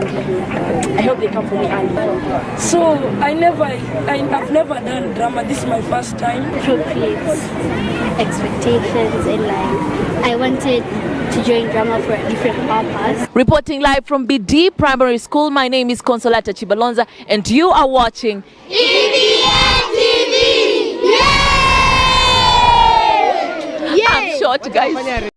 I hope they come for me early. So I've never done drama. This is my first time. Appropriate expectations in life. I wanted to join drama for a different purpose. Reporting live from BD Primary School, my name is Consolata Chibalonza and you are watching EBN TV! Yay! I'm short, guys.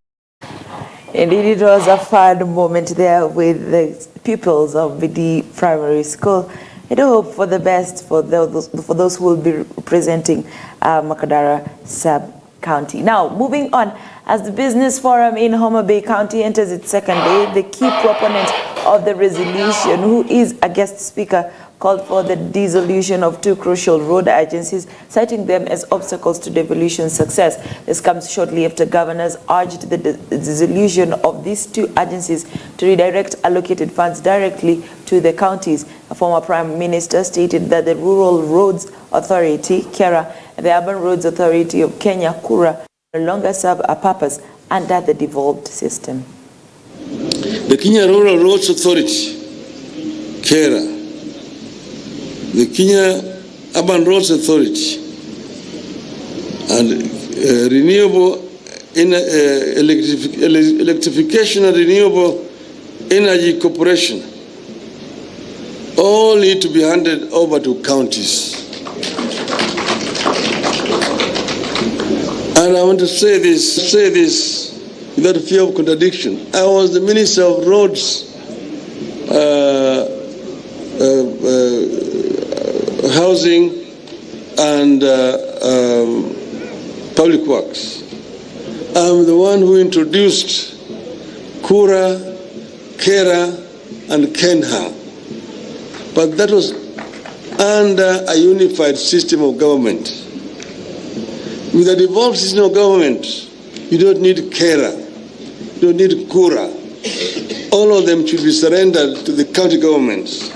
Indeed, it was a fun moment there with the pupils of BD Primary School. I do hope for the best for those who will be representing Makadara Sub-County. Now, moving on, as the Business Forum in Homa Bay County enters its second day, the key proponent of the resolution, who is a guest speaker, called for the dissolution of two crucial road agencies, citing them as obstacles to devolution success. This comes shortly after governors urged the dissolution of these two agencies to redirect allocated funds directly to the counties. A former Prime Minister stated that the Rural Roads Authority, KERA, and the Urban Roads Authority of Kenya, KURA, no longer serve a purpose under the devolved system. The Kenya Rural Roads Authority, KERA, the Kenya Urban Roads Authority, and Renewable Electrification and Renewable Energy Corporation all need to be handed over to counties. And I want to say this without fear of contradiction. I was the Minister of Roads, Housing and Public Works. I'm the one who introduced KURA, KERA, and KENHA. But that was under a unified system of government. With a devolved system of government, you don't need KERA, you don't need KURA. All of them should be surrendered to the county governments.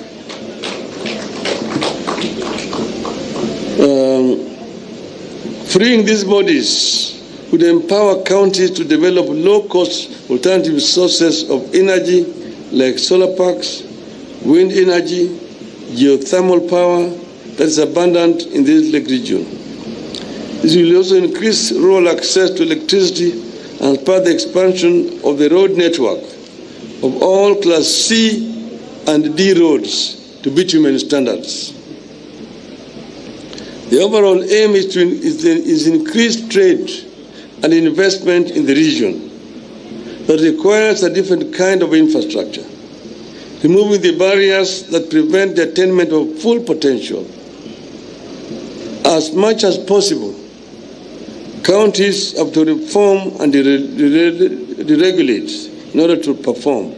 Freeing these bodies would empower counties to develop low-cost alternative sources of energy like solar parks, wind energy, geothermal power that is abundant in this lake region. This will also increase rural access to electricity and further expansion of the road network of all Class C and D roads to bitumen standards. The overall aim is increased trade and investment in the region that requires a different kind of infrastructure, removing the barriers that prevent the attainment of full potential. As much as possible, counties have to reform and deregulate in order to perform.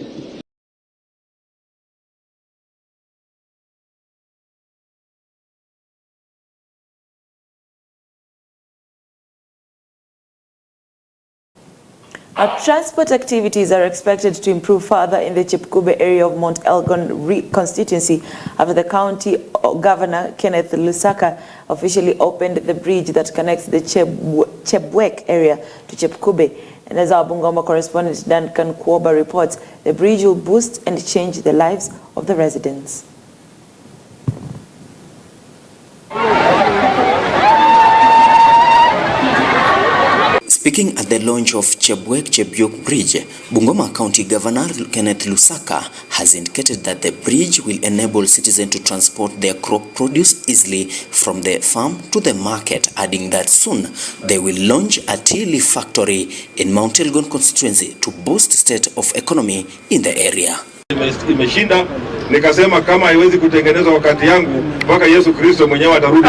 Transport activities are expected to improve further in the Chepkube area of Mount Elgon constituency after the county governor, Kenneth Lusaka, officially opened the bridge that connects the Chebwek area to Chepkube. And as our Bungoma correspondent Duncan Kuoba reports, the bridge will boost and change the lives of the residents. Speaking at the launch of Chebwek-Chebyok Bridge, Bungoma County Governor Kenneth Lusaka has indicated that the bridge will enable citizens to transport their crop produce easily from the farm to the market, adding that soon they will launch a tea leaf factory in Mount Elgon constituency to boost state of economy in the area. Imeshinda, nikasema kama haiwezi kutengenezwa wakati yangu mpaka Yesu Kristo mwenyewe atarudi.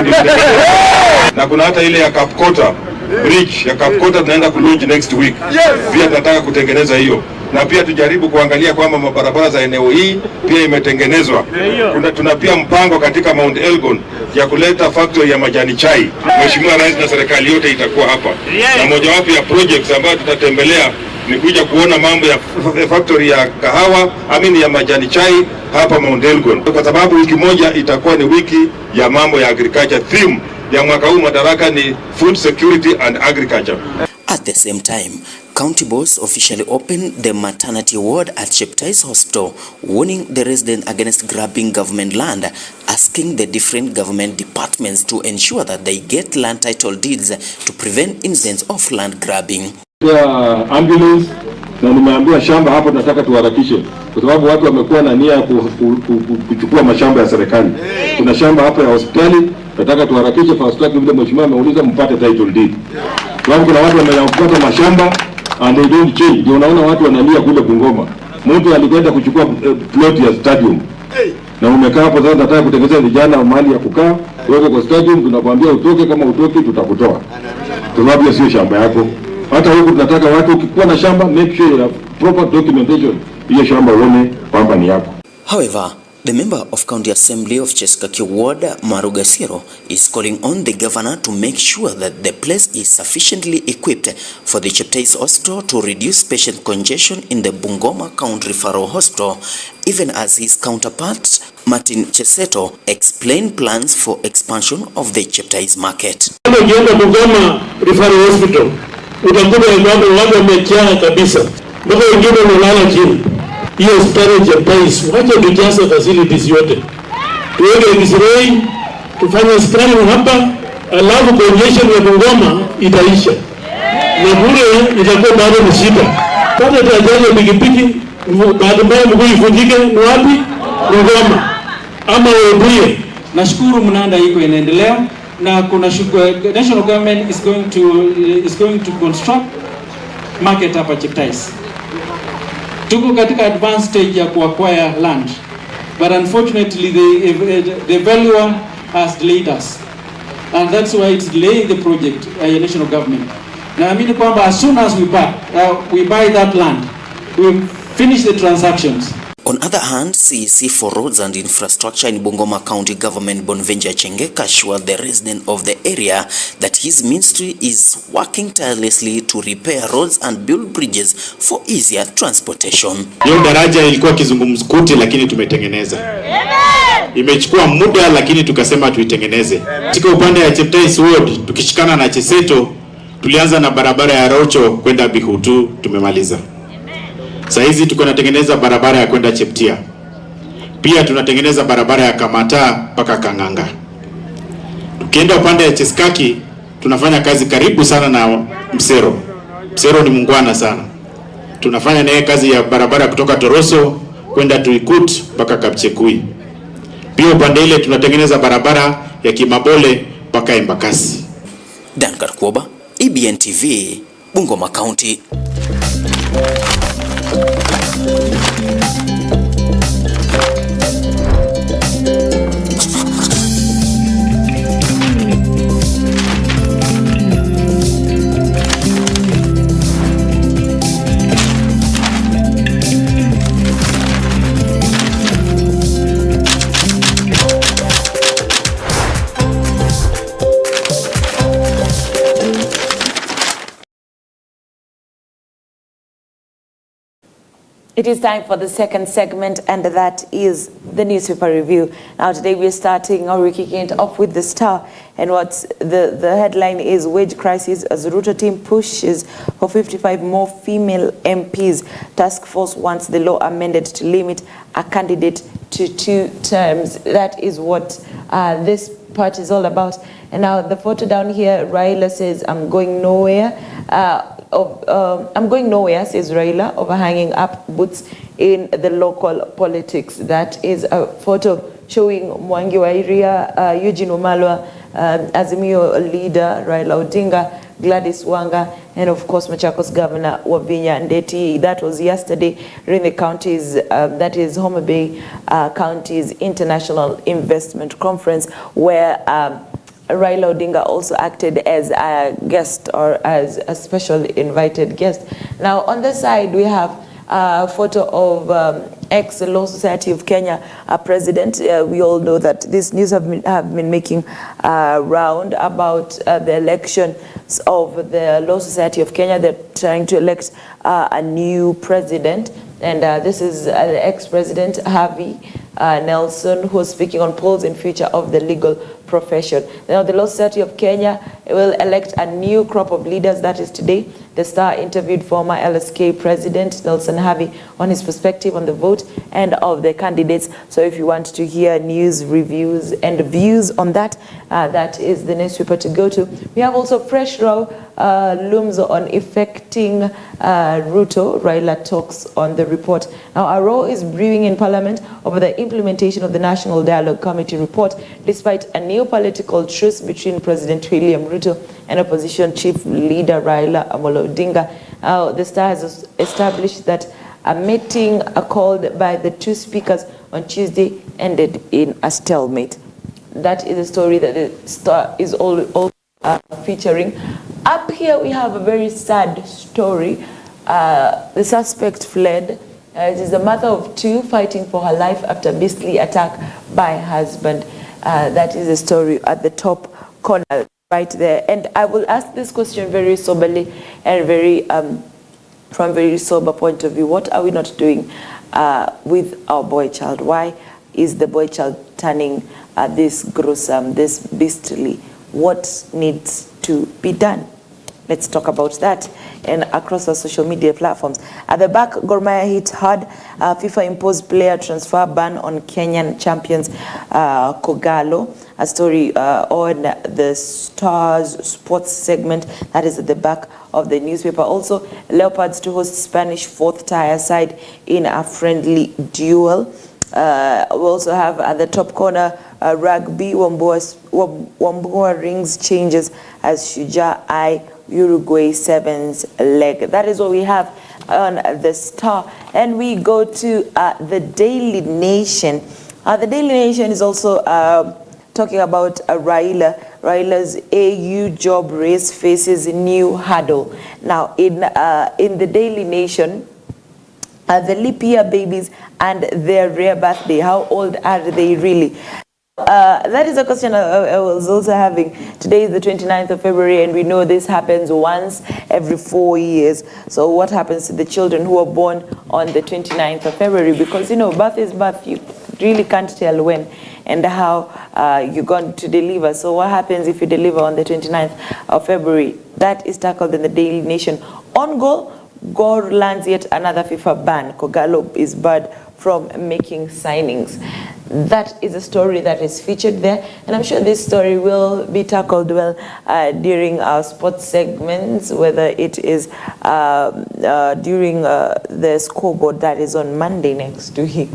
Na kuna hata ile ya Kapkota bridge ya Kapkota tunaenda ku-launch next week. Pia tunataka kutengeneza hiyo. Na pia tujaribu kuangalia kwamba mabarabara za eneo hii pia imetengenezwa. Tuna pia mpango katika Mount Elgon ya kuleta factory ya majani chai. Mheshimiwa Rais na serikali yote itakuwa hapa. Na mojawapo ya projects ambayo tutatembelea ni kuja kuona mambo ya factory ya kahawa, ya majani chai hapa Mount Elgon. Kwa sababu wiki moja itakuwa ni wiki ya mambo ya agriculture. Theme ya mwaka huu Madaraka ni food security and agriculture. At the same time, County boss officially opened the maternity ward at Cheptais Hospital, warning the residents against grabbing government land, asking the different government departments to ensure that they get land title deeds to prevent incidents of land grabbing. Ambulance na nimeambiwa shamba hapo nataka tuharakishe kwa sababu watu wamekuwa na nia kuchukua mashamba ya serikali. Kuna shamba hapo ya hospitali nataka tuharakishe fast track vile mheshimiwa ameuliza mpate title deed. Sababu kuna watu wameyapata mashamba and they don't change. Ndio unaona watu wanalia kule Bungoma. Mtu alikwenda kuchukua plot ya stadium. Na umekaa hapo sasa nataka kutengeneza vijana mahali ya kukaa. Wewe kwa stadium tunakwambia utoke, kama utoki tutakutoa. Sababu sio shamba yako. Hata huko tunataka watu ukikuwa na shamba make sure you have proper documentation. Hiyo shamba uone kwamba ni yako. However, the member of County Assembly of Cheskaki Ward, Marugasiro, is calling on the governor to make sure that the place is sufficiently equipped for the Cheptais Hospital to reduce patient congestion in the Bungoma County Referral Hospital, even as his counterpart, Martin Cheseto, explained plans for expansion of the Cheptais market. Ukienda Bungoma Referral Hospital, utakuta watu wamejaa kabisa. Mpaka wengine wanalala chini. Hiyo storage ya Cheptais, wacha tujaze facilities yote. Tuweke X-ray, tufanye scanning hapa, alafu congestion ya Bungoma itaisha. Na bure itakuwa bado ni shida. Pata tujaze pikipiki, baada mbaya mguu ifujike ni wapi? Bungoma. Ama Webuye. Nashukuru mnanda iko inaendelea na kuna national government is going to construct market hapa Cheptais. Tuko katika advanced stage ya acquire land, but unfortunately the valuer has delayed us, and that's why it's delaying the project, national government. Now I mean kwamba as soon as we buy that land, we finish the transactions. On other hand, CEC for Roads and Infrastructure in Bungoma County Government Bonvenja Chengeka assured the resident of the area that his ministry is working tirelessly to repair roads and build bridges for easier transportation. Hiyo daraja ilikuwa kizungumkuti lakini tumetengeneza. Imechukua muda lakini tukasema tuitengeneze. Katika upande ya Cheptais Ward tukishikana na Cheseto tulianza na barabara ya Rocho kwenda Bihutu tumemaliza. Sasa hizi tuko natengeneza barabara ya kwenda Cheptia. Pia tunatengeneza barabara ya Kamata mpaka Kanganga. Tukienda upande ya Cheskaki tunafanya kazi karibu sana na Msero. Msero ni mungwana sana. Tunafanya naye kazi ya barabara kutoka Toroso kwenda Tuikut mpaka Kapchekui. Pia upande ile tunatengeneza barabara ya Kimabole mpaka Embakasi. Dankar Kuoba, EBN TV, Bungoma County. It is time for the second segment, and that is the newspaper review. Now today we're kicking it off with the Star, and what's the headline is wage crisis as Ruto team pushes for 55 more female MPs. Task force wants the law amended to limit a candidate to 2 terms. That is what this part is all about. And now the photo down here, Raila says, I'm going nowhere. I'm going nowhere, says Raila, overhanging up boots in the local politics. That is a photo showing Mwangi wa Iria, Eugene Wamalwa, Azimio leader Raila Odinga, Gladys Wanga, and of course Machakos Governor Wavinya Ndeti. That was yesterday during the county's, that is Homa Bay County's International Investment Conference, where Raila Odinga also acted as a guest, or as a special invited guest. Now on the side we have a photo of ex-Law Society of Kenya president. We all know that this news have been making round about the election of the Law Society of Kenya. They're trying to elect a new president, and this is the ex-president Harvey Nelson, who was speaking on polls and future of the legal profession. Now, the Law Society of Kenya will elect a new crop of leaders. That is today. The Star interviewed former LSK President Nelson Havi on his perspective on the vote and of the candidates. So if you want to hear news, reviews, and views on that, that is the newspaper to go to. We have also fresh row looms on affecting Ruto. Raila talks on the report. Now, a row is brewing in Parliament over the implementation of the National Dialogue Committee report, despite a new political truce between President William Ruto and opposition chief leader Raila Amolo Odinga. The Star has established that a meeting called by the two speakers on Tuesday ended in a stalemate. That is a story that the Star is all featuring. Up here we have a very sad story. The suspect fled. It is the mother of two fighting for her life after beastly attack by her husband. That is a story at the top corner right there. And I will ask this question very soberly and very from a very sober point of view. What are we not doing with our boy child? Why is the boy child turning this gruesome, this beastly? What needs to be done? Let's talk about that and across our social media platforms. At the back, Gor Mahia hit hard. FIFA imposed player transfer ban on Kenyan champions Kogalo. A story on the Stars sports segment that is at the back of the newspaper. Also, Leopards to host Spanish fourth tier side in a friendly duel. We also have at the top corner rugby. Wambua rings changes as Shujaa eye Uruguay sevens leg. That is what we have on the Star. And we go to the Daily Nation. The Daily Nation is also talking about Raila's AU job race faces new hurdle. Now, in the Daily Nation, the leap year babies and their rare birthday, how old are they really? That is a question I was also having. Today is the 29th of February, and we know this happens once every 4 years. So what happens to the children who are born on the 29th of February? Because, you know, birth is birth. You really can't tell when and how you're going to deliver. So what happens if you deliver on the 29th of February? That is tackled in the Daily Nation. On goal, Gor lands yet another FIFA ban. Kogalo is barred from making signings. That is a story that is featured there, and I'm sure this story will be tackled well during our sports segments, whether it is during the scoreboard that is on Monday next week.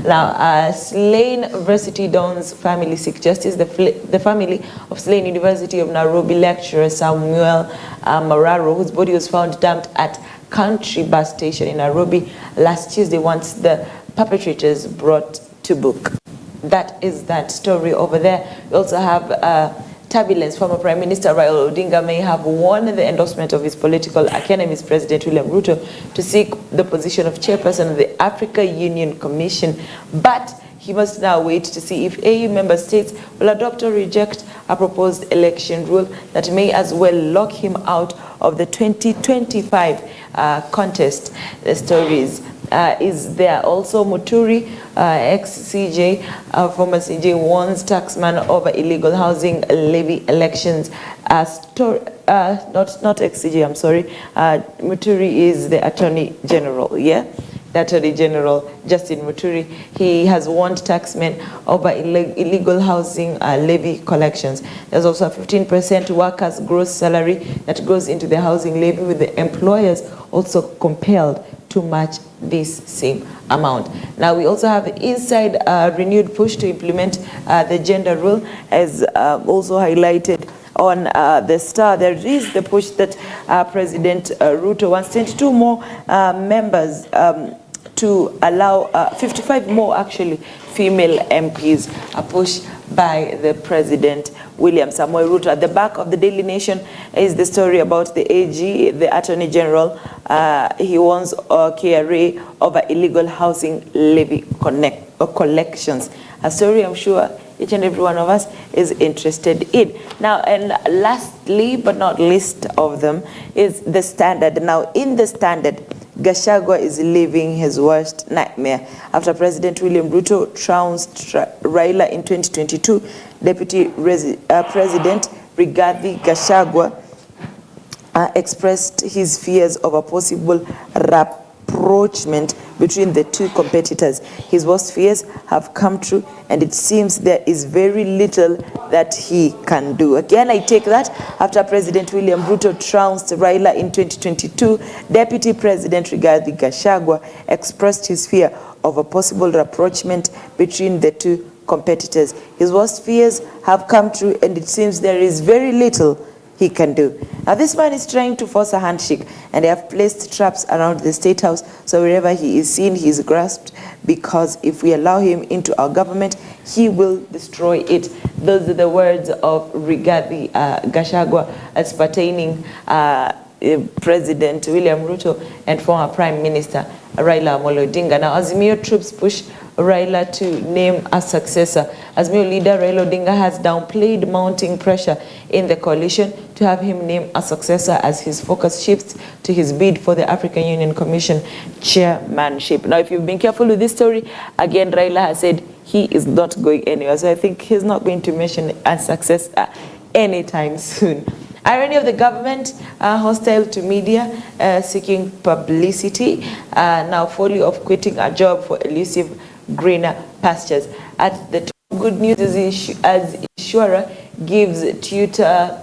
Now, Slane University Dons family seek justice. The family of Slane University of Nairobi lecturer Samuel Mararo, whose body was found dumped at Country Bus Station in Nairobi last Tuesday, wants the perpetrators brought to book. That is that story over there. We also have turbulence. Former Prime Minister Raila Odinga may have won the endorsement of his political enemy's President William Ruto to seek the position of chairperson of the Africa Union Commission, but he must now wait to see if AU member states will adopt or reject a proposed election rule that may as well lock him out of the 2025 contest. The stories is there. Also, Muturi, ex-CJ, former CJ, warns taxman over illegal housing levy elections. Not ex-CJ, I'm sorry. Muturi is the Attorney General, yeah? The Attorney General, Justin Muturi, he has warned taxmen over illegal housing levy collections. There's also a 15% workers' gross salary that goes into the housing levy, with the employers also compelled to match this same amount. Now, we also have inside a renewed push to implement the gender rule, as also highlighted on the Star. There is the push that President Ruto wants 22 more members to allow 55 more actually female MPs, a push by the President William Samoei Ruto. At the back of the Daily Nation is the story about the AG, the Attorney General. He warns KRA over illegal housing levy collections. A story I'm sure each and every one of us is interested in. Now, and lastly but not least of them is the Standard. Now, in the Standard, Gachagua is living his worst nightmare. After President William Ruto trounced Raila in 2022, Deputy President Rigathi Gachagua expressed his fears of a possible rapprochement between the two competitors. His worst fears have come true, and it seems there is very little that he can do. Again, I take that. After President William Ruto trounced Raila in 2022, Deputy President Rigathi Gachagua expressed his fear of a possible rapprochement between the two competitors. His worst fears have come true, and it seems there is very little he can do. Now, this man is trying to force a handshake, and they have placed traps around the State House, so wherever he is seen, he is grasped, because if we allow him into our government, he will destroy it. Those are the words of Rigathi Gachagua as pertaining President William Ruto and former Prime Minister Raila Amolo Odinga. Now, Azimio troops push Raila to name a successor. Azimio leader Raila Odinga has downplayed mounting pressure in the coalition to have him name a successor as his focus shifts to his bid for the African Union Commission chairmanship. Now, if you've been careful with this story, again, Raila has said he is not going anywhere. So I think he's not going to mention a successor anytime soon. Irony of the government, hostile to media, seeking publicity, now folly of quitting a job for elusive greener pastures. At the top, good news is as insurer gives tutor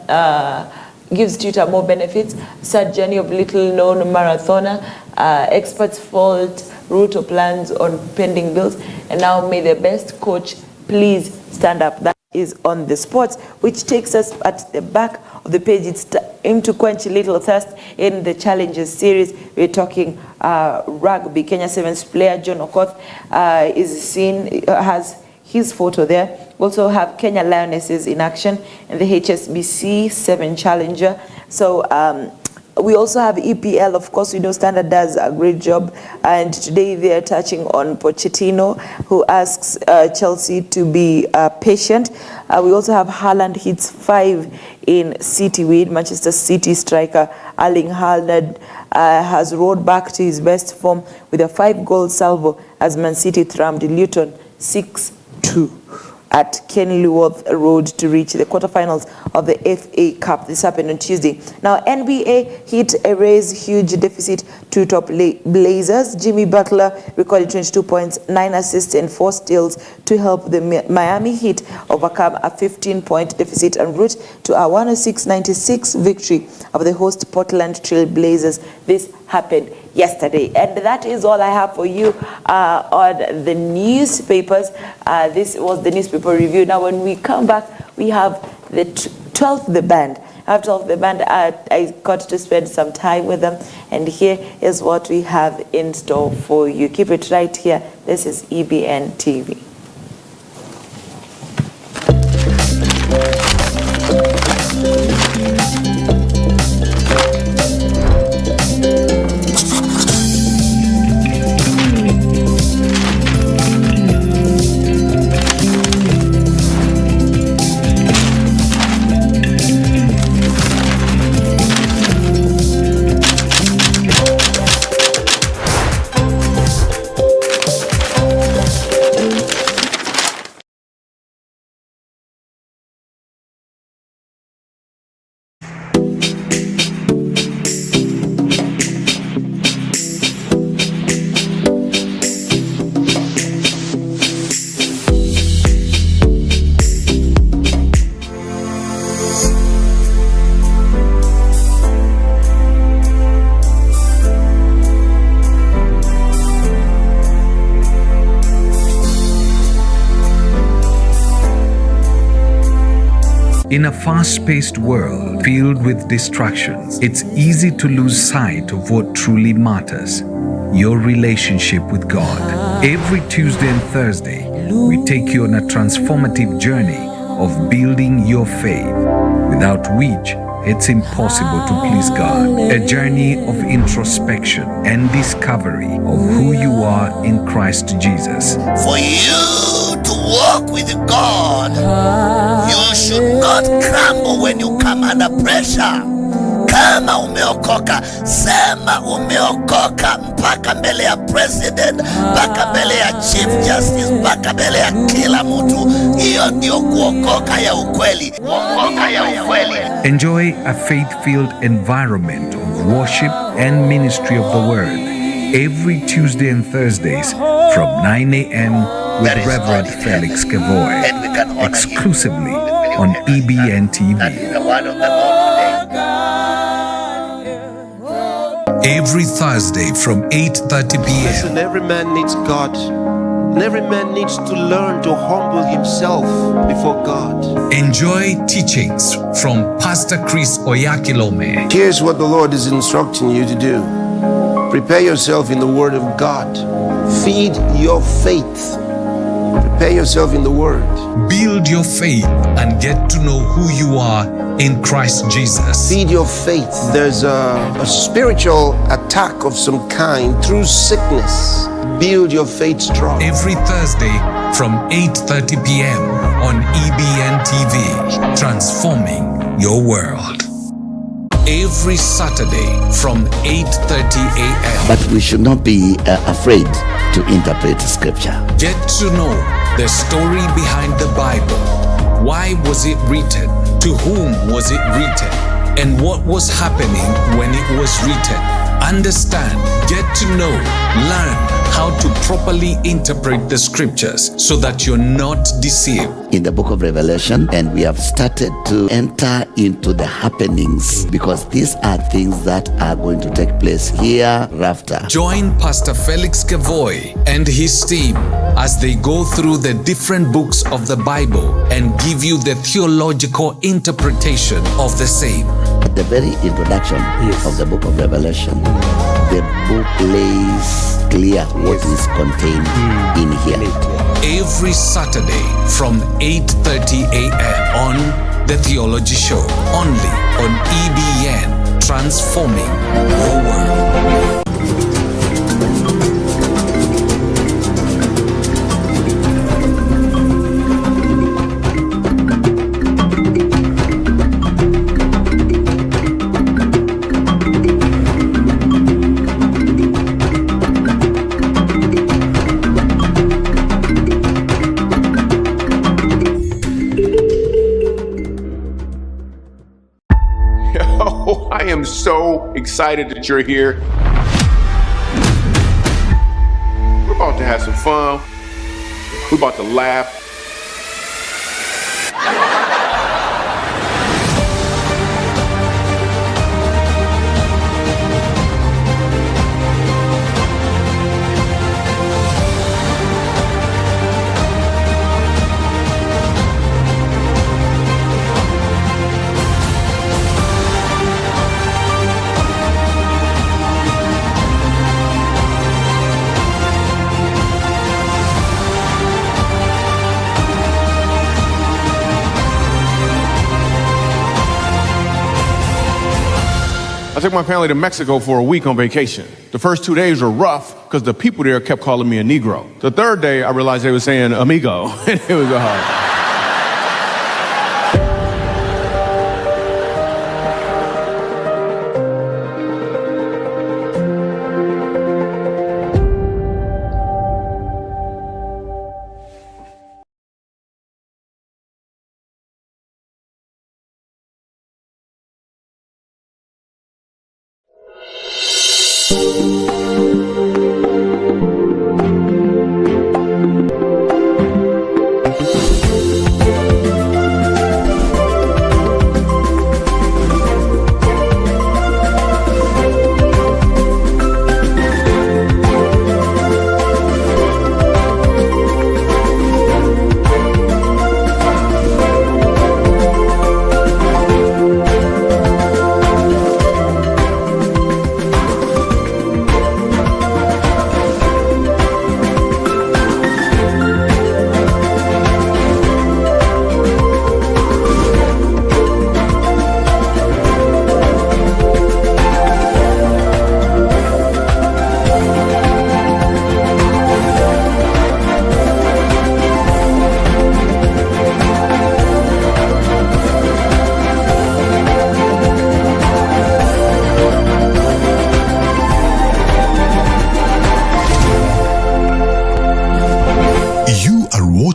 more benefits. Sad journey of little-known marathoner. Experts fault Ruto plans on pending bills. And now may the best coach please stand up. That is on the sports, which takes us at the back of the page. It's aimed to quench a little thirst in the Challenges series. We're talking rugby. Kenya Sevens player John Okoth is seen, has his photo there. We also have Kenya Lionesses in action in the HSBC 7 Challenger. So we also have EPL. Of course, we know Standard does a great job, and today they are touching on Pochettino, who asks Chelsea to be patient. We also have Haaland hits 5 in City win. Manchester City striker Erling Haaland has roared back to his best form with a 5-goal salvo as Man City thrummed Luton 6-2 at Kenilworth Road to reach the quarterfinals of the FA Cup. This happened on Tuesday. Now, NBA hit erase huge deficit to top Blazers. Jimmy Butler recorded 22 points, 9 assists, and 4 steals to help the Miami Heat overcome a 15-point deficit en route to a 106-96 victory of the host Portland Trail Blazers. This happened yesterday. And that is all I have for you on the newspapers. This was the newspaper review. Now, when we come back, we have the 12th the band. After 12th the band, I got to spend some time with them. And here is what we have in store for you. Keep it right here. This is EBN TV. In a fast-paced world filled with distractions, it's easy to lose sight of what truly matters: your relationship with God. Every Tuesday and Thursday, we take you on a transformative journey of building your faith, without which it's impossible to please God. A journey of introspection and discovery of who you are in Christ Jesus. For you to walk with God, you should not crumble when you come under pressure. Kama umeokoka, sema umeokoka mpaka mbele ya president, mpaka mbele ya chief justice, mpaka mbele ya kila mtu. Hiyo ndio kuokoka ya ukweli. Kuokoka ya ukweli. Enjoy a faith-filled environment of worship and ministry of the word every Tuesday and Thursdays from 9 a.m. with Reverend Felix Kevoy, exclusively on EBN TV. Every Thursday from 8:30 p.m. Listen, every man needs God. And every man needs to learn to humble himself before God. Enjoy teachings from Pastor Chris Oyakilome. Here's what the Lord is instructing you to do. Prepare yourself in the Word of God. Feed your faith. Prepare yourself in the Word. Build your faith and get to know who you are in Christ Jesus. Feed your faith. There's a spiritual attack of some kind through sickness. Build your faith strong. Every Thursday from 8:30 p.m. on EBN TV, transforming your world. Every Saturday from 8:30 a.m. But we should not be afraid to interpret scripture. Get to know the story behind the Bible. Why was it written? To whom was it written? And what was happening when it was written? Understand, get to know, learn how to properly interpret the scriptures so that you're not deceived. In the book of Revelation, and we have started to enter into the happenings, because these are things that are going to take place hereafter. Join Pastor Felix Kevoy and his team as they go through the different books of the Bible and give you the theological interpretation of the same. At the very introduction of the book of Revelation, the book lays clear what is contained in here. Every Saturday from 8:30 a.m. on The Theology Show, only on EBN, transforming your world. I am so excited that you're here. We're about to have some fun. We're about to laugh. I took my family to Mexico for a week on vacation. The first 2 days were rough because the people there kept calling me a Negro. The third day, I realized they were saying amigo. It was hard.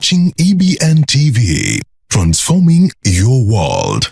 watching EBN TV, transforming your world.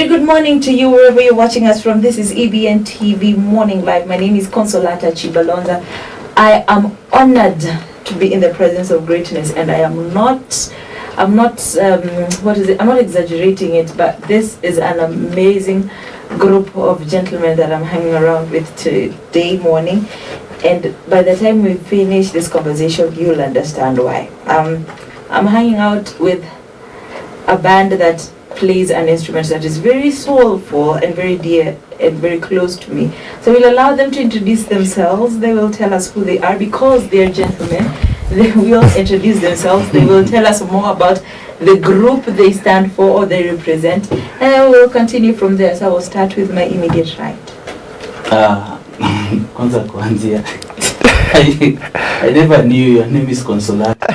Good morning to you wherever you're watching us from. This is EBN TV Morning Live. My name is Consolata Chibalonza. I am honored to be in the presence of greatness, and I'm not exaggerating it, but this is an amazing group of gentlemen that I'm hanging around with today morning. And by the time we finish this conversation, you'll understand why. I'm hanging out with a band that plays an instrument that is very soulful and very dear and very close to me. So we'll allow them to introduce themselves. They will tell us who they are because they're gentlemen. They will introduce themselves. They will tell us more about the group they stand for or they represent. And I will continue from there. So I will start with my immediate right. I never knew your name is Consolata.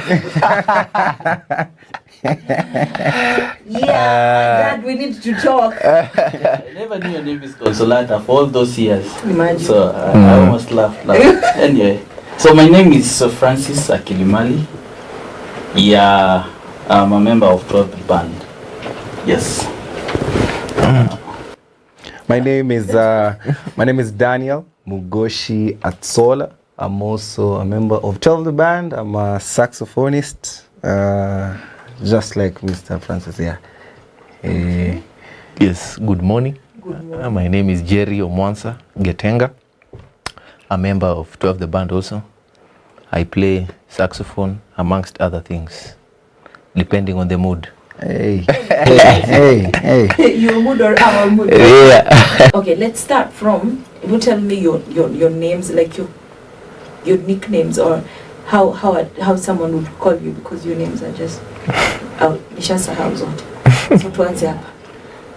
Dad, we need to talk. I never knew your name is Consolata for all those years. Imagine. So I almost laughed. Anyway, so my name is Francis Akilimali. Yeah, I'm a member of 12th band. Yes. My name is Daniel Mugoshi Atsola. I'm also a member of 12th band. I'm a saxophonist, just like Mr. Francis here. Yes, good morning. My name is Jerry Omwansa Getenga. A member of 12th band also. I play saxophone amongst other things, depending on the mood. Hey. Your mood or our mood? Yeah. Okay, let's start from, you tell me your names, like your nicknames, or how someone would call you, because your names are just nishasahau zote. So tuanze hapa.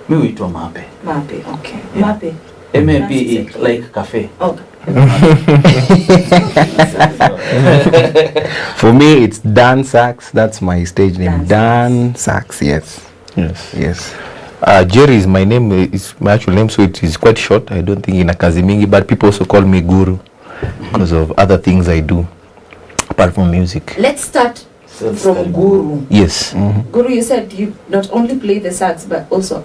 Mimi huitwa Mape. Mape, okay. Yeah. Mape. M-A-P-E, like cafe. Okay. For me, it's Dan Sax. That's my stage name. Dan Sax. Yes. Jerry is my name. It's my actual name, so it is quite short. I don't think ina kazi mingi, but people also call me Guru because of other things I do apart from music. Let's start from Guru. Yes. Guru, you said you not only play the sax but also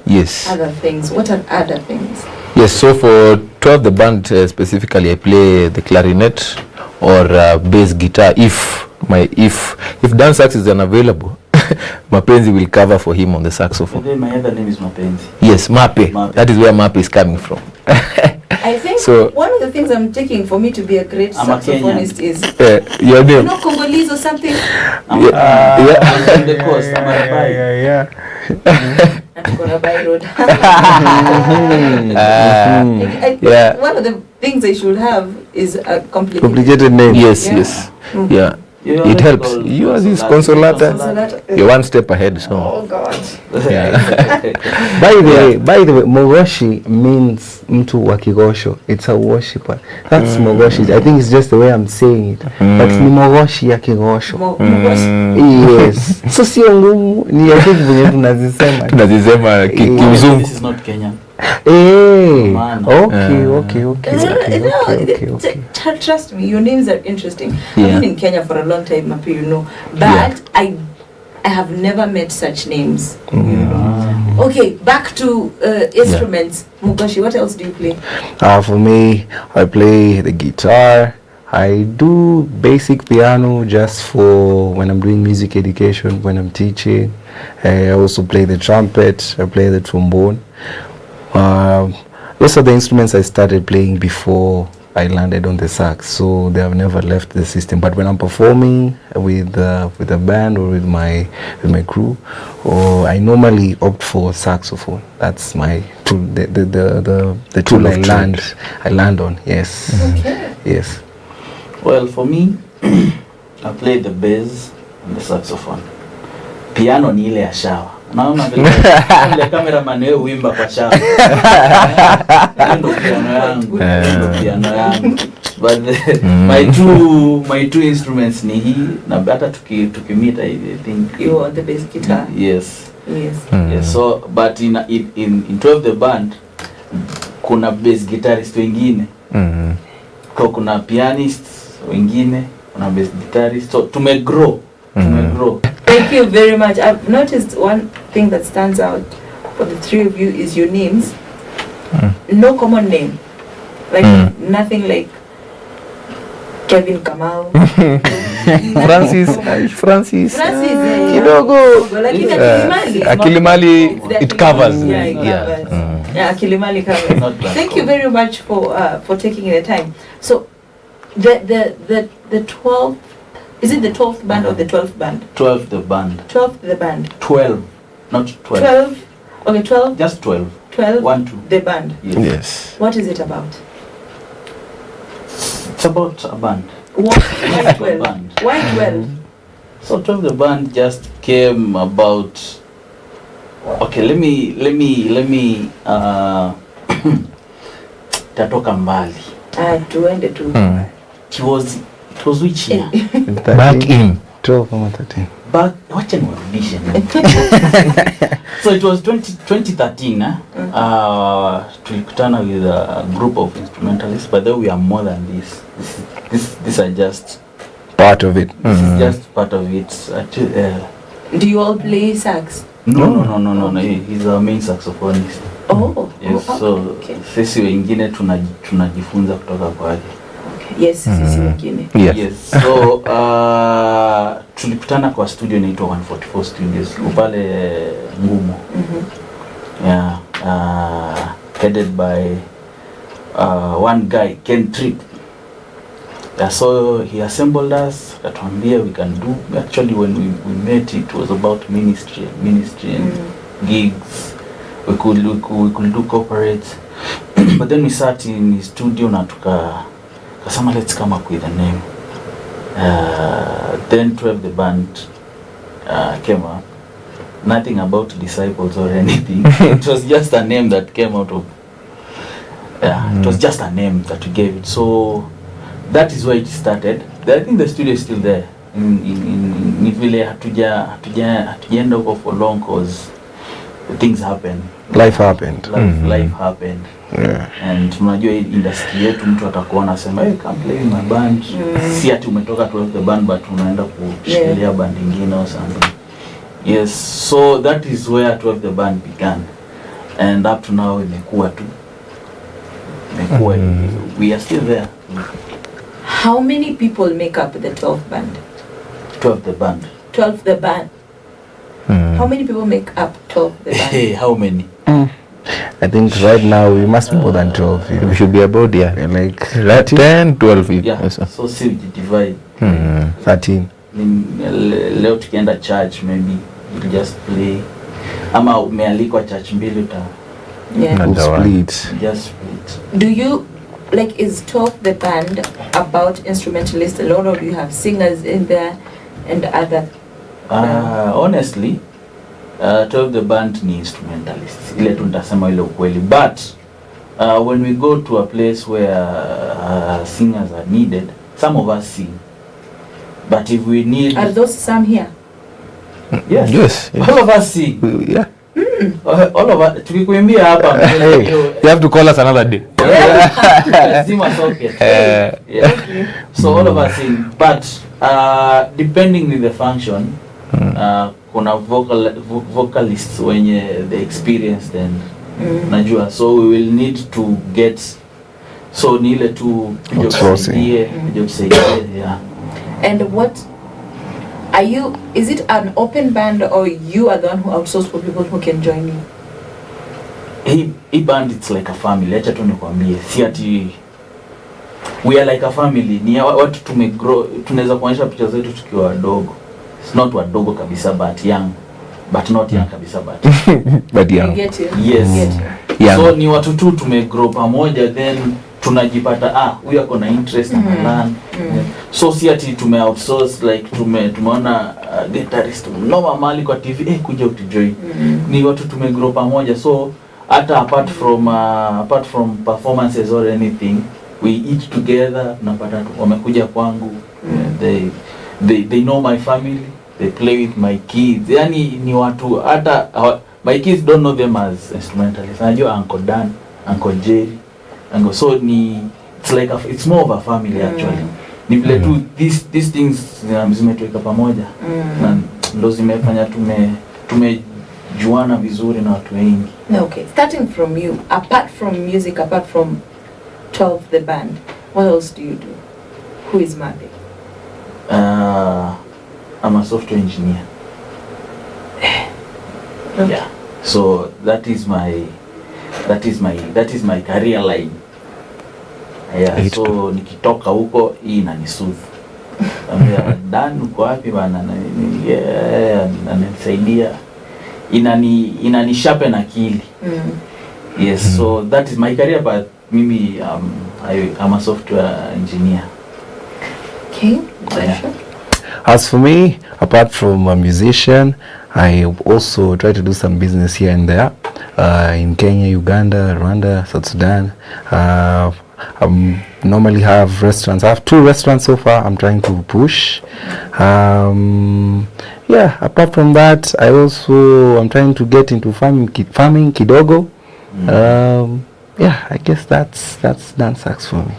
other things. What are other things? Yes, so for 12th band specifically, I play the clarinet or bass guitar. If Dan Sax is unavailable, Mapenzi will cover for him on the saxophone. And then my other name is Mapenzi. Yes, Mape. That is where Mape is coming from. I think one of the things I'm taking for me to be a great saxophonist is your name. You know, Congolese or something. I'm from the coast. I'm a road. I think one of the things I should have is a complicated name. Yes. Yeah. It helps. You are this Consolata. You're one step ahead. So. Oh God. Yeah. By the way, Mogoshi means mtu wa kigosho. It's a worshipper. That's Mogoshi. I think it's just the way I'm saying it. But ni Mogoshi ya kigosho. Yes. So sio ngumu, ni ya kitu venye tunazisema. Tunazisema kimzungu. This is not Kenyan. Okay. Trust me, your names are interesting. Yeah. I've been in Kenya for a long time, Mapi, you know, but I have never met such names. Okay, back to instruments. Mugoshi, what else do you play? For me, I play the guitar. I do basic piano just for when I'm doing music education, when I'm teaching. I also play the trumpet. I play the trombone. Those are the instruments I started playing before I landed on the sax, so they have never left the system. But when I'm performing with a band or with my crew, I normally opt for saxophone. That's my tool, the tool I land on. Yes. Okay. Yes. Well, for me, I play the bass and the saxophone. Piano ni ile ya shower. Naona vile cameraman wewe uimba kwa shower. Ndio piano yangu. But my two instruments ni hii na hata tukimita I think you are the bass guitar. Yes. So but in 12th band kuna bass guitarist wengine. Kuna pianists wengine, kuna bass guitarist. So tumegrow. Thank you very much. I've noticed one thing that stands out for the three of you is your names. No common name. Like nothing like Kevin Kamau. Francis. Kidogo. Akilimali it covers. Yeah, Akilimali covers. Thank you very much for taking the time. So the 12th, is it the 12th band or the 12th band? 12th the band. 12th the band. 12, not 12. 12. Okay, 12. Just 12. 12. 1, 2. The band. Yes. What is it about? It's about a band. Why 12? Why 12? So 12 the band just came about. Okay, let me tatoka mbali. Tuende tu. It was which year? Back in 12 or 13. Back, wacha niwarudishe. So it was 2013. Tulikutana with a group of instrumentalists, but then we are more than this. These are just part of it. This is just part of it. Do you all play sax? No. He's our main saxophonist. Oh. Yes, so sisi wengine tunajifunza kutoka kwake. Yes, sisi wengine. Yes. So tulikutana kwa studio inaitwa 144 Studios pale Ngumo. Yeah, headed by one guy, Ken Tripp. Yeah, so he assembled us, atuambia we can do. Actually, when we met, it was about ministry and gigs. We could do corporate. But then we sat in his studio na tukasema let's come up with a name. Then 12 the band came up. Nothing about disciples or anything. It was just a name that came out of. It was just a name that we gave it. So that is where it started. I think the studio is still there. In vile hatujaenda huko for long cause things happen. Life happened. Life happened. Yeah. And unajua industry yetu mtu atakuwa anasema hey, come play in my band. Si ati umetoka to the band but unaenda kushikilia band nyingine or something. Yes, so that is where 12 the band began. And up to now imekuwa tu. We are still there. How many people make up the 12 band? 12 the band. 12 the band. How many people make up 12 the band? Hey, how many? I think right now we must be more than 12. We should be about like 10, 12. Yeah, so see we divide. 13. Leo tukienda church maybe we'll just play. Ama umealikwa church mbili split. Just split. Do you is 12 the band about instrumentalists alone, or do you have singers in there and other? Honestly, 12 the band ni instrumentalists. Ile tunasema ile ukweli. But when we go to a place where singers are needed, some of us sing. But if we need... Are those some here? Yes. All of us sing. Yeah. All of us. Tukikuimbia hapa. You have to call us another day. Zima socket. So all of us sing. But depending with the function, kuna vocalists wenye the experienced and najua. So we will need to get... So ni ile tu kujokusaidia. Yeah. And what are you? Is it an open band, or you are the one who outsource for people who can join you? Hey band, it's like a family. Acha tu nikwambie, si ati we are like a family. Ni watu tumegrow, tunaweza kuonyesha picha zetu tukiwa wadogo. It's not wadogo kabisa but young, but not young kabisa but young. You get it? Yes. So ni watu tu tumegrow pamoja, then tunajipata huyu ako na interest na plan. So si ati tume outsource like tumeona guitarist noma mali kwa TV kuja utujoin. Ni watu tumegrow pamoja, so hata apart from performances or anything, we eat together. Napata wamekuja kwangu, they know my family, they play with my kids. Yani ni watu hata my kids don't know them as instrumentalists. Najua Uncle Dan, Uncle Jerry, so it's more of a family actually. Ni vile tu these things zimetuweka pamoja na ndo zimefanya tumejuana vizuri na watu wengi. Okay, starting from you, apart from music, apart from 12 the band, what else do you do? Who is Mabe? I'm a software engineer. Okay. Yeah. So that is my career line. Yeah, so nikitoka huko hii inanisudu. Dan uko wapi bana? Ananisaidia. Inani sharpen akili. Yes, so that is my career, but mimi I'm a software engineer. Okay. Yeah. As for me, apart from a musician, I also try to do some business here and there, in Kenya, Uganda, Rwanda, South Sudan. I normally have restaurants. I have 2 restaurants so far. I'm trying to push. Yeah, apart from that, I'm trying to get into farming kidogo. Yeah, I guess that's dance sax for me.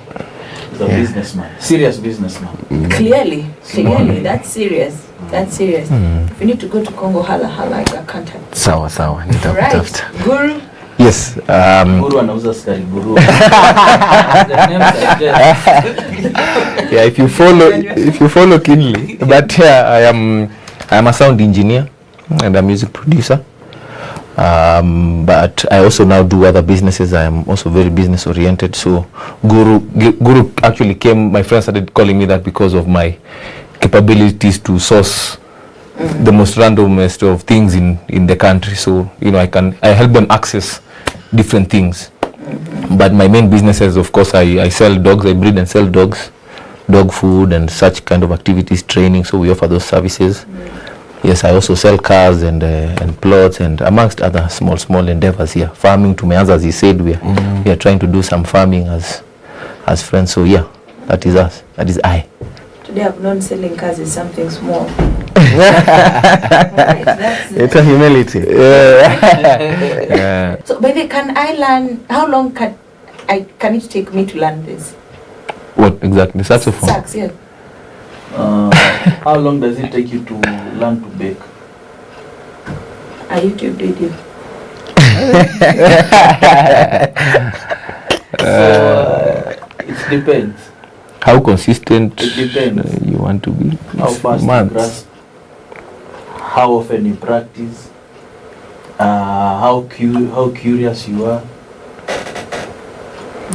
He's a businessman, serious businessman. Clearly, that's serious. That's serious. If you need to go to Congo, hala, I can't help. Sawa. Right. Guru. Yes. Guru anauza skari guru. Yeah, if you follow keenly. But I am a sound engineer and a music producer. But I also now do other businesses. I am also very business oriented. So Guru actually came. My friends started calling me that because of my capabilities to source the most randomest of things in the country. So I help them access different things. But my main businesses, of course, I sell dogs. I breed and sell dogs, dog food and such kind of activities, training. So we offer those services. Yes, I also sell cars and plots and amongst other small endeavors here. Farming, tumeanza, as he said, we are trying to do some farming as friends. So yeah, that is us. That is I. Today I've known selling cars is something small. It's a humility. Yeah. So, baby, can I learn? How long can it take me to learn this? What exactly? Saxophone. Sax, yeah. How long does it take you to learn to bake? A YouTube video. It depends. How consistent it depends. You want to be? How fast you grasp? How often you practice? How curious you are?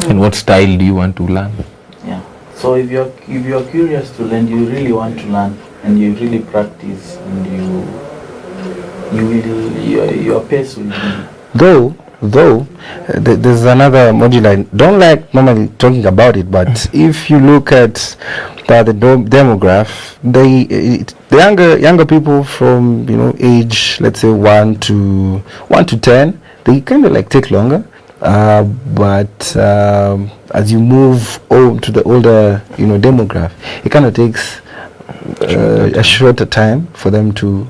And what style do you want to learn? Yeah. So if you're curious to learn, you really want to learn, and you really practice, and your pace will be. Though there's another module I don't like normally talking about it, but if you look at the demograph, the younger people from age, let's say 1 to 10, they kind of like take longer. But as you move to the older demograph, it kind of takes a shorter time for them to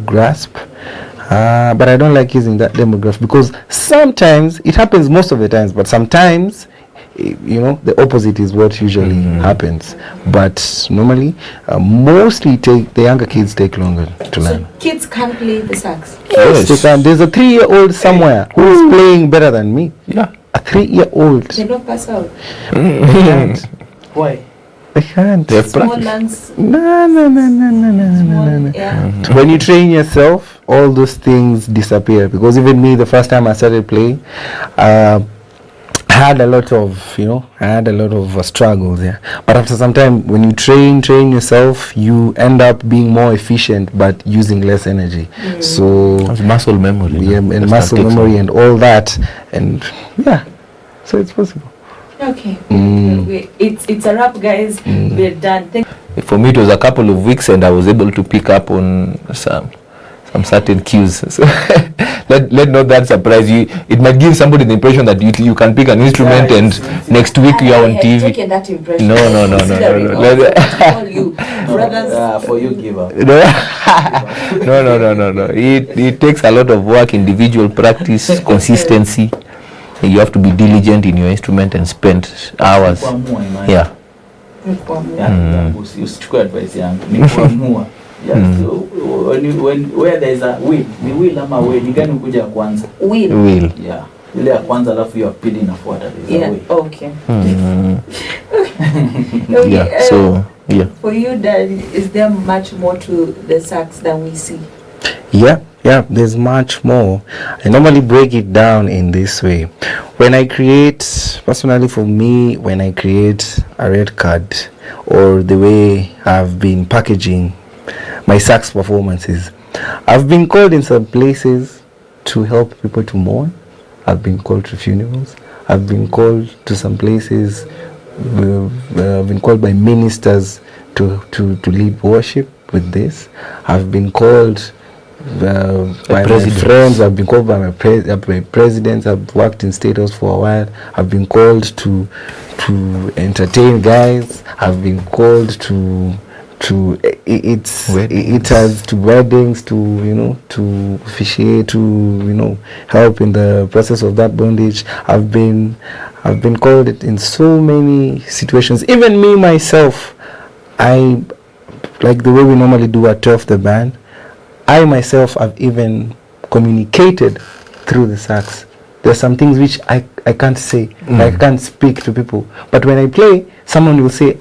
grasp. But I don't like using that demographic because sometimes it happens most of the times, but sometimes the opposite is what usually happens. But normally, mostly the younger kids take longer to learn. So kids can't play the sax? Yes, they can. There's a 3-year-old somewhere who is playing better than me. Yeah, a 3-year-old. They don't pass out. They can't. Why? They can't. They have small lungs. No. Yeah. When you train yourself, all those things disappear. Because even me, the first time I started playing, I had a lot of struggles. Yeah. But after some time, when you train yourself, you end up being more efficient, but using less energy. So that's muscle memory. Yeah, and muscle memory and all that, and yeah, so it's possible. Okay. It's a wrap, guys. We're done. For me, it was a couple of weeks, and I was able to pick up on some certain cues. So let not that surprise you. It might give somebody the impression that you can pick an instrument and next week you are on TV. Taken that impression. No. All you brothers. For you, give up. No. It takes a lot of work, individual practice, consistency. You have to be diligent in your instrument and spend hours. Yeah. Usichukue advice yangu. Ni kuamua. Where there is a will, ni will ama way, ni gani kuja kwanza? Will. Yeah. Ile ya kwanza alafu ya pili inafuata. Yeah. Okay. Okay. Yeah. So yeah. For you, Dad, is there much more to the sax than we see? Yeah, there's much more. I normally break it down in this way. When I create, personally for me, when I create a red card or the way I've been packaging my sax performances, I've been called in some places to help people to mourn. I've been called to funerals. I've been called to some places, I've been called by ministers to lead worship with this. I've been called by my friends. I've been called by my presidents. I've worked in State House for a while. I've been called to entertain guys. I've been called to it has to weddings, to to officiate, to help in the process of that bondage. I've been called it in so many situations. Even me myself, I like the way we normally do at 12 the band. I myself have even communicated through the sax. There's some things which I can't say, I can't speak to people. But when I play, someone will say,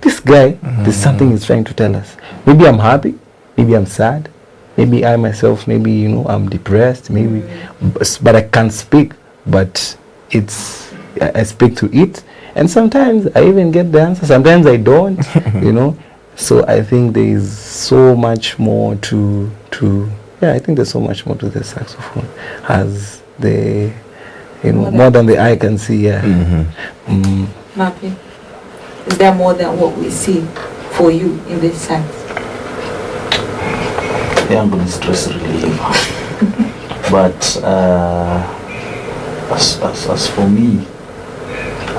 this guy, there's something he's trying to tell us. Maybe I'm happy, maybe I'm sad, maybe I myself, maybe, I'm depressed, maybe, but I can't speak, but I speak to it. And sometimes I even get the answer, sometimes I don't, So I think there is so much more to I think there's so much more to the saxophone as more than the eye can see. Mappy, is there more than what we see for you in this sax? I'm going to stress relief. But as for me,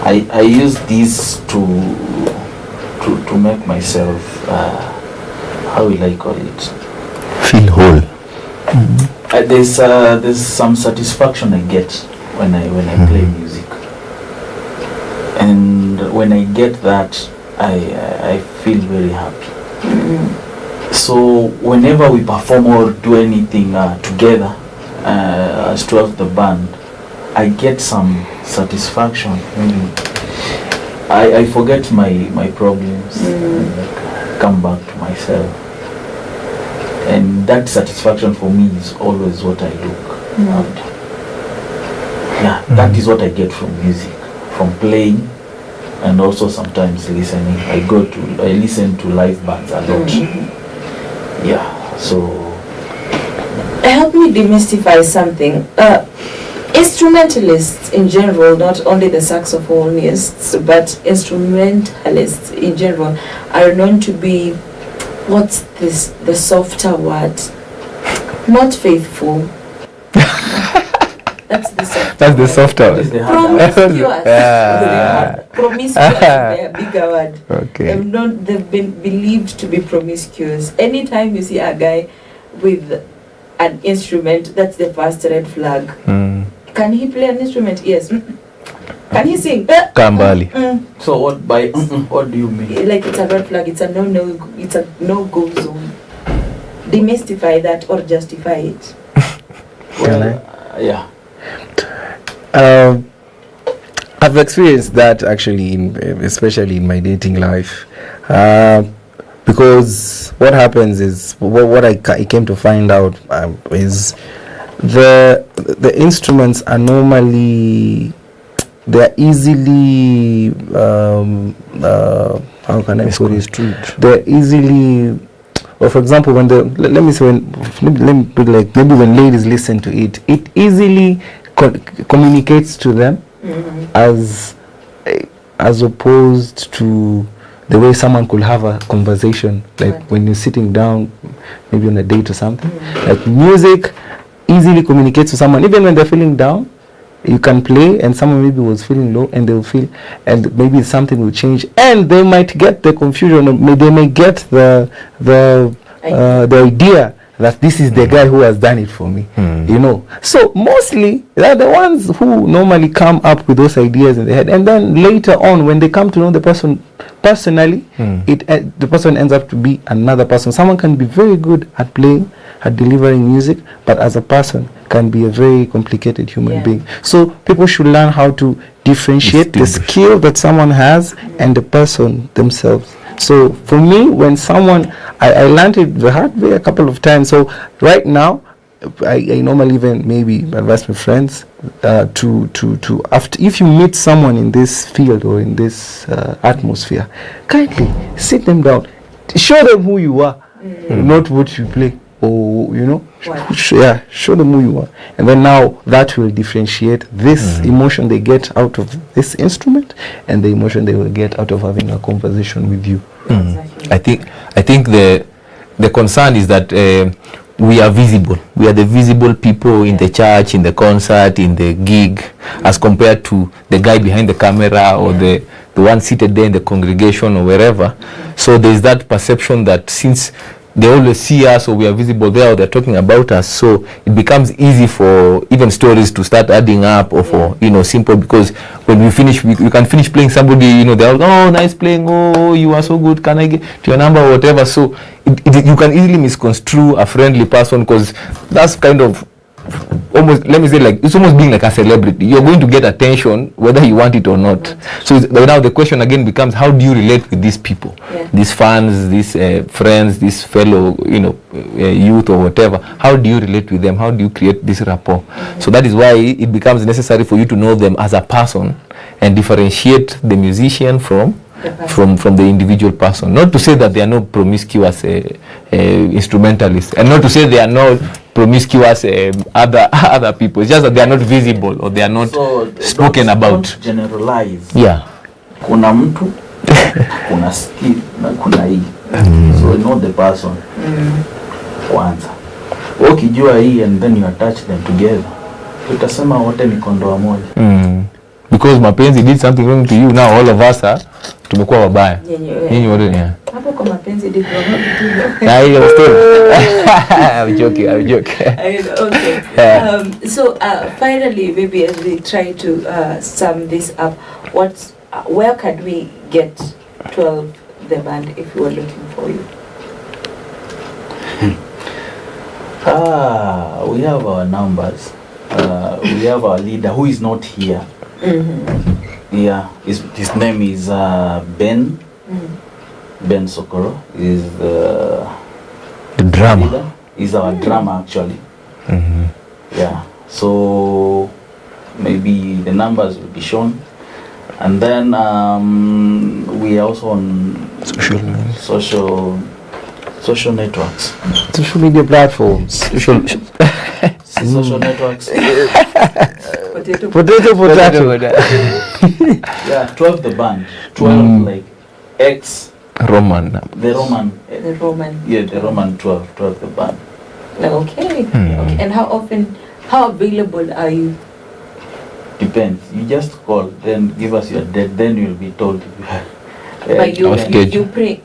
I use this to make myself, how will I call it? Feel whole. There's some satisfaction I get when I play music, and when I get that, I feel very happy. So whenever we perform or do anything together as 12 the band, I get some satisfaction. Maybe I forget my problems and come back to myself. And that satisfaction for me is always what I look after. That is what I get from music, from playing, and also sometimes listening. I listen to live bands a lot. So help me demystify something. Instrumentalists in general, not only the saxophonists, but instrumentalists in general, are known to be, what's this, the softer word? Not faithful. That's the softer word. Promiscuous. Promiscuous is the bigger word. Okay. They've been believed to be promiscuous. Anytime you see a guy with an instrument, that's the first red flag. Can he play an instrument? Yes. Can he sing? Kambali. So what do you mean? Like it's a red flag, it's a no-go zone. Demystify that or justify it. I've experienced that actually, especially in my dating life, because what happens is what I came to find out is the instruments are normally, they're easily how can I put it? They're easily, or for example, when maybe when ladies listen to it, it easily communicates to them, as opposed to the way someone could have a conversation, like when you're sitting down, maybe on a date or something. Like music easily communicates to someone, even when they're feeling down. You can play, and someone maybe was feeling low, and they'll feel, and maybe something will change, and they might get the confusion, or they may get the idea that this is the guy who has done it for me, So mostly they're the ones who normally come up with those ideas in their head, and then later on, when they come to know the person personally, the person ends up to be another person. Someone can be very good at playing, at delivering music, but as a person can be a very complicated human being. So people should learn how to differentiate the skill that someone has and the person themselves. So for me, when someone, I learned it the hard way a couple of times. So right now, I normally even maybe advise my friends to after, if you meet someone in this field or in this atmosphere, kindly sit them down, show them who you are, not what you play, or show them who you are, and then now that will differentiate this emotion they get out of this instrument and the emotion they will get out of having a conversation with you. I think the concern is that we are visible. We are the visible people in the church, in the concert, in the gig, as compared to the guy behind the camera or the the one seated there in the congregation or wherever. So there's that perception that since they always see us or we are visible there or they're talking about us, so it becomes easy for even stories to start adding up, or for, you know, simple, because when we finish, we can finish playing somebody, you know, they're all, oh, nice playing, oh, you are so good, can I get to your number or whatever. So you can easily misconstrue a friendly person, because that's kind of almost, let me say, like, it's almost being like a celebrity. You're going to get attention whether you want it or not. So now the question again becomes, how do you relate with these people, these fans, these friends, these fellow, you know, youth or whatever? How do you relate with them? How do you create this rapport? So that is why it becomes necessary for you to know them as a person and differentiate the musician from the individual person. Not to say that they are not promiscuous instrumentalists, and not to say they are not promiscuous other people. It's just that they are not visible or they are not spoken about. Don't generalize. Yeah. Kuna mtu, kuna skill, na kuna hii. So know the person. Kwanza. Ukijua hii and then you attach them together, utasema wote ni kondoa moja. Because mapenzi did something wrong to you, now all of us are tumekuwa wabaya. Nyinyi wote ni. Hapo kwa mapenzi did wrong to you. I'm joking. Okay. So finally, maybe as we try to sum this up, where can we get 12 the band if we were looking for you? We have our numbers. We have our leader who is not here. Yeah, his name is Ben. Ben Sokoro is the drama. Leader. He's our drama actually. Yeah, so maybe the numbers will be shown, and then we are also on social networks, social media platforms, social networks. Potato. Yeah, 12 the band, 12 like X Roman. The Roman. Yeah, the Roman 12 the band. Okay. Okay. And how available are you? Depends. You just call, then give us your date, then you'll be told. But you pray.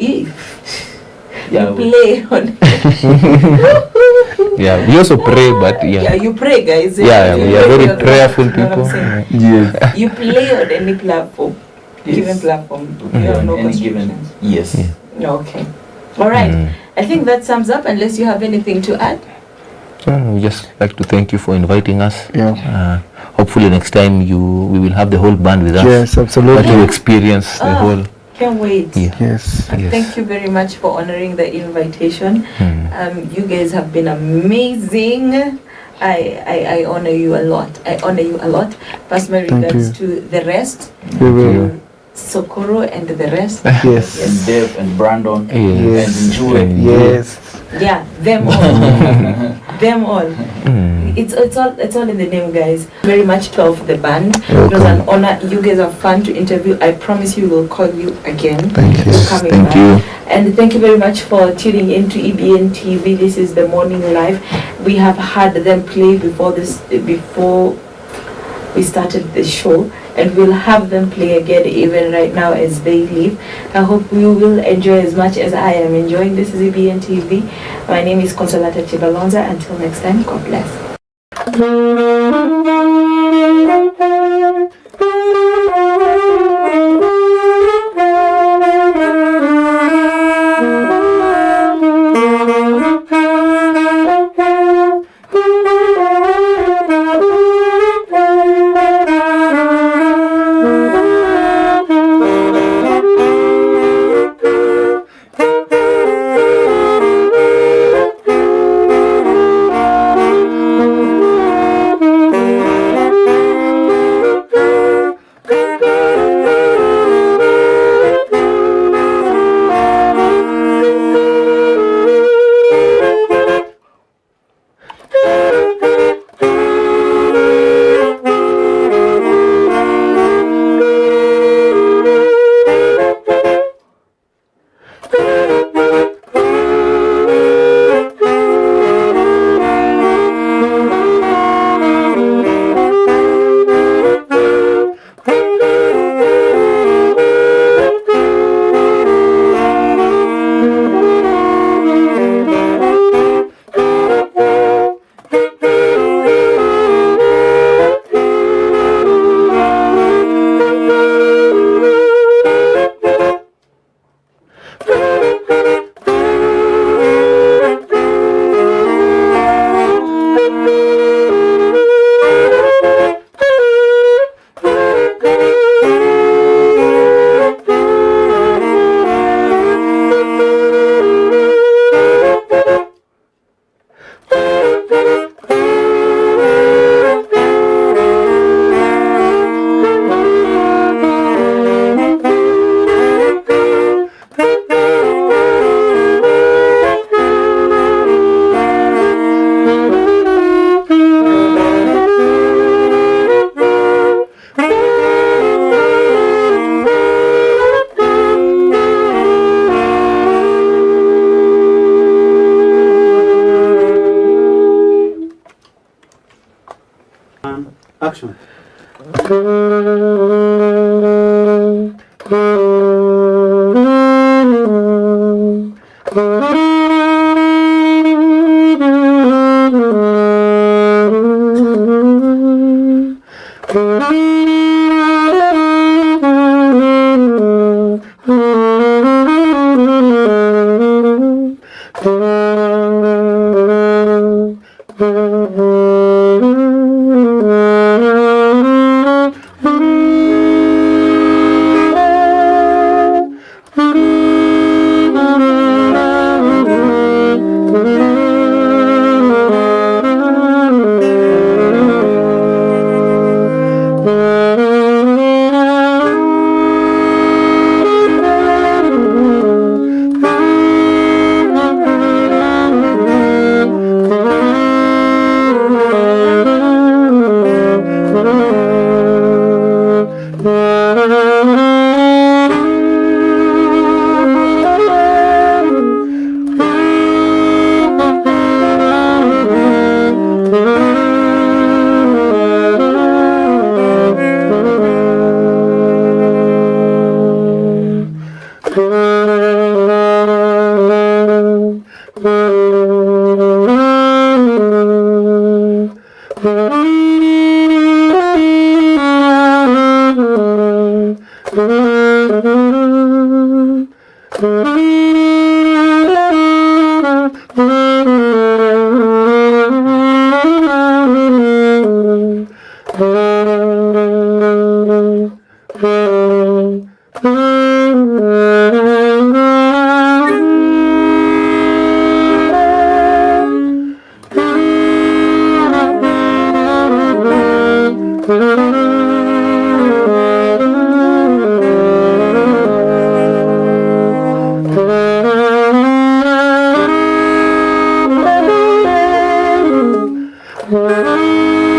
Yeah, you play on. Yeah, we also pray, but Yeah, you pray, guys. Yeah, we are very prayerful people. Yes. You play on any platform, given platform. You have no constrictions. Yes. Okay. All right. I think that sums up. Unless you have anything to add. We just like to thank you for inviting us. Hopefully next time we will have the whole band with us. Yes, absolutely. That you experience the whole. Can't wait. Yes. Thank you very much for honoring the invitation. You guys have been amazing. I honor you a lot. Pass my regards to the rest. We will. Socorro and the rest. Yes. And Dave and Brandon. Yes. And Julie. Yes. Yeah, them all. Them all. It's all in the name, guys. Very much 12 the band. It was an honor. You guys are fun to interview. I promise you we'll call you again. Thank you. Thank you. And thank you very much for tuning in to EBN TV. This is the morning live. We have had them play before we started the show, and we'll have them play again even right now as they leave. I hope you will enjoy as much as I am enjoying. This is EBN TV. My name is Consolata Chibalonza. Until next time, God bless. Action. Thank you.